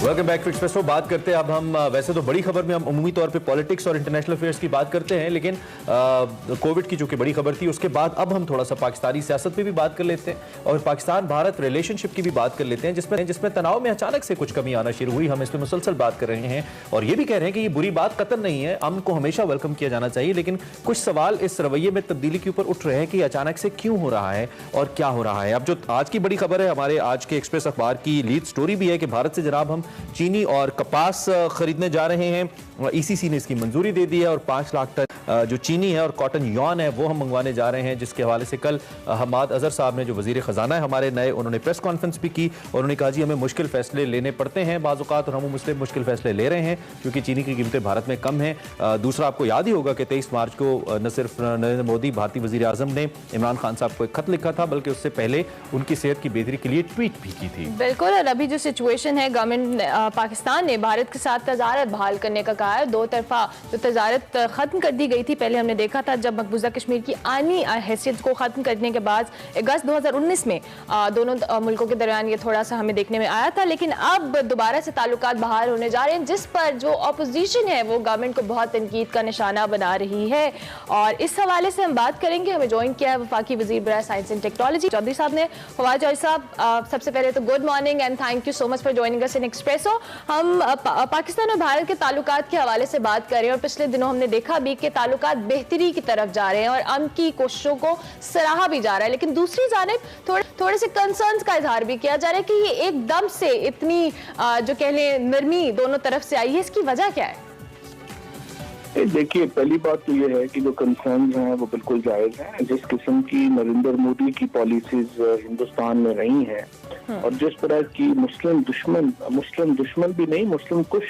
Welcome back to espresso. बात करते हैं अब हम वैसे तो बड़ी खबर में हम अमूमी तौर पे पॉलिटिक्स और इंटरनेशनल अफेयर्स की बात करते हैं, लेकिन कोविड की जो कि बड़ी खबर थी उसके बाद अब हम थोड़ा सा पाकिस्तानी सियासत पे भी बात कर लेते हैं और पाकिस्तान भारत रिलेशनशिप की भी बात कर लेते हैं, जिसमें तनाव में अचानक से कुछ कमी आना शुरू हुई। हम इस पर मुसलसल बात कर रहे हैं और ये भी कह रहे हैं कि ये बुरी बात कतई नहीं है, अमन को हमेशा वेलकम किया जाना चाहिए, लेकिन कुछ सवाल इस रवैये में तब्दीली के ऊपर उठ रहे हैं कि अचानक से क्यों हो रहा है और क्या हो रहा है। अब जो आज की बड़ी खबर है, हमारे आज के एक्सप्रेस अखबार की लीड स्टोरी भी है कि भारत से जनाब हम चीनी और कपास खरीदने जा रहे हैं। ईसीसी ने इसकी मंजूरी दे दी है और 5 लाख टन जो चीनी है और कॉटन यॉन है वो हम मंगवाने जा रहे हैं, जिसके हवाले से कल हमाद अजहर साहब ने, जो वजीर खजाना है हमारे नए, उन्होंने प्रेस कॉन्फ्रेंस भी की और उन्होंने कहा जी हमें मुश्किल फैसले लेने पड़ते हैं बाज़ औक़ात और हम मुश्किल फैसले ले रहे हैं क्योंकि चीनी की कीमतें भारत में कम हैं। दूसरा, आपको याद ही होगा कि 23 मार्च को न सिर्फ नरेंद्र मोदी भारतीय वजीर आज़म ने इमरान खान साहब को एक खत लिखा था, बल्कि उससे पहले उनकी सेहत की बेहतरी के लिए ट्वीट भी की थी। बिल्कुल, और अभी जो सिचुएशन है, गवर्नमेंट पाकिस्तान ने भारत के साथ तजारत बहाल करने का कहा है। दो तरफा जो तजारत खत्म कर दी गई थी, पहले हमने देखा था जब मकबूजा कश्मीर की आनी हैसियत को खत्म करने के बाद अगस्त 2019 में दोनों मुल्कों के दरमियान ये थोड़ा सा हमें देखने में आया था, लेकिन अब दोबारा से ताल्लुकात बहाल होने जा रहे हैं, जिस पर जो अपोजिशन है वो गवर्नमेंट को बहुत तनकीद का निशाना बना रही है। और इस हवाले से हम बात करेंगे। हमें ज्वाइन किया है वफाकी वजीर बराए साइंस एंड टेक्नोलॉजी चौधरी साहब ने। फवाद चौधरी साहब, सबसे पहले तो good morning and thank you so much for joining us in espresso. हम पाकिस्तान और भारत के ताल्लुकात के हवाले से बात कर रहे हैं और पिछले दिनों हमने देखा भी कि ताल्लुकात बेहतरी की तरफ जा रहे हैं और अमन की कोशिशों को सराहा भी जा रहा है, लेकिन दूसरी जानिब थोड़े से कंसर्न्स का इजहार भी किया जा रहा है कि ये एकदम से इतनी जो कह लें नरमी दोनों तरफ से आई है, इसकी वजह क्या है? देखिए, पहली बात तो ये है कि जो कंसर्न्स हैं वो बिल्कुल जायज हैं। जिस किस्म की नरेंद्र मोदी की पॉलिसीज हिंदुस्तान में रही हैं और जिस तरह की मुस्लिम दुश्मन भी नहीं, मुस्लिम कुछ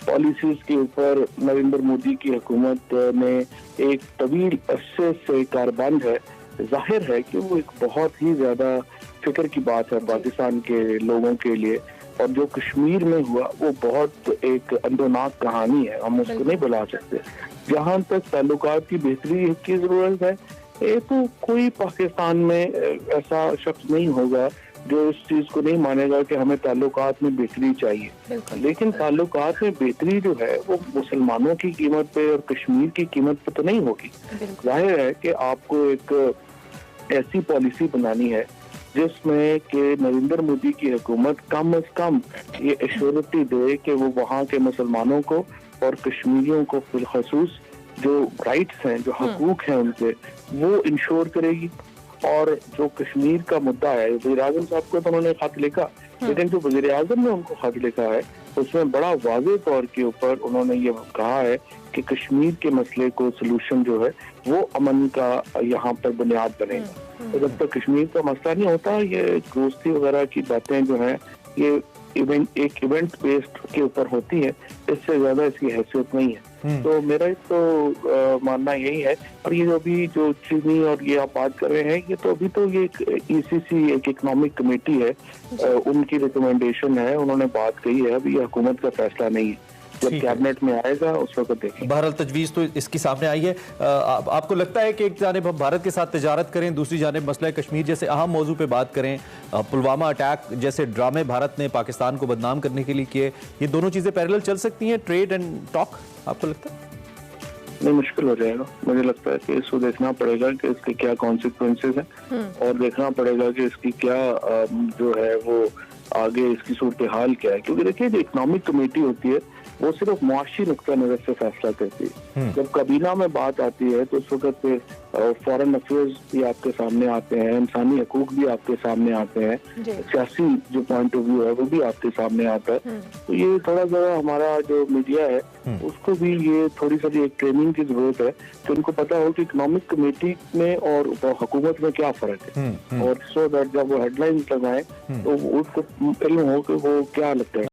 पॉलिसीज के ऊपर नरेंद्र मोदी की हुकूमत ने एक तवील अरसे से कारबंद है, जाहिर है कि वो एक बहुत ही ज्यादा फिक्र की बात है पाकिस्तान के लोगों के लिए। और जो कश्मीर में हुआ वो बहुत एक अंदरनाक कहानी है, हम उसको नहीं भुला सकते। जहां तक ताल्लुकात की बेहतरी की जरूरत है, ये तो कोई पाकिस्तान में ऐसा शख्स नहीं होगा जो इस चीज को नहीं मानेगा कि हमें ताल्लुकात में बेहतरी चाहिए, लेकिन ताल्लुकात में बेहतरी जो है वो मुसलमानों की कीमत पे और कश्मीर की कीमत पे तो नहीं होगी। जाहिर है कि आपको एक ऐसी पॉलिसी बनानी है जिसमें कि नरेंद्र मोदी की हुकूमत कम से कम ये एश्योरिटी दे कि वो वहाँ के मुसलमानों को और कश्मीरियों को बिलखसूस जो राइट्स हैं, जो हकूक हैं उनके, वो इंश्योर करेगी। और जो कश्मीर का मुद्दा है, वज़ीर आज़म साहब को तो उन्होंने खत लिखा, लेकिन जो वज़ीर आज़म ने उनको खत लिखा है उसमें बड़ा वाज़ेह तौर के ऊपर उन्होंने ये कहा है कि कश्मीर के मसले को सलूशन जो है वो अमन का यहाँ पर बुनियाद बनेगा। तो जब तक कश्मीर का मसला नहीं होता, ये दोस्ती वगैरह की बातें जो हैं ये एक इवेंट बेस्ड के ऊपर होती है, इससे ज्यादा इसकी हैसियत नहीं है। तो मेरा तो मानना यही है। और ये अभी जो चीनी और ये आप बात कर रहे हैं, ये तो अभी तो ये ईसीसी एक इकोनॉमिक कमेटी है, उनकी रिकमेंडेशन है, उन्होंने बात कही है, अभी ये हुकूमत का फैसला नहीं है। जब कैबिनेट में आएगा उस वक्त देखेंगे। बहरहाल तजवीज़ तो इसकी सामने आई है। आपको लगता है कि एक जानिब हम भारत के साथ तिजारत करें, दूसरी जानिब मसला कश्मीर जैसे अहम मौजू पे बात करें, पुलवामा अटैक जैसे ड्रामे भारत ने पाकिस्तान को बदनाम करने के लिए किए, ये दोनों चीज़ें पैरेलल चल सकती हैं, ट्रेड एंड टॉक? आपको लगता है? नहीं, मुश्किल हो जाएगा। मुझे लगता है कि इसको देखना पड़ेगा कि इसके क्या कॉन्सिक्वेंसेस हैं और देखना पड़ेगा कि इसकी क्या जो है वो आगे इसकी सूरत हाल क्या है। क्योंकि देखिए, जो इकोनॉमिक कमेटी होती है वो सिर्फ मुआशी नुक्ता नजर से फैसला करती है। जब काबीना में बात आती है तो उस वक्त फिर फॉरेन अफेयर्स भी आपके सामने आते हैं, इंसानी हकूक भी आपके सामने आते हैं, सियासी जो पॉइंट ऑफ व्यू है वो भी आपके सामने आता है। तो ये थोड़ा सा हमारा जो मीडिया है उसको भी ये थोड़ी सी एक ट्रेनिंग की जरूरत है कि उनको पता हो कि इकोनॉमिक कमेटी में और हुकूमत में क्या फर्क है, और सो दैट जब वो हेडलाइंस लगाएं तो उसको इल्म हो कि वो क्या लगता है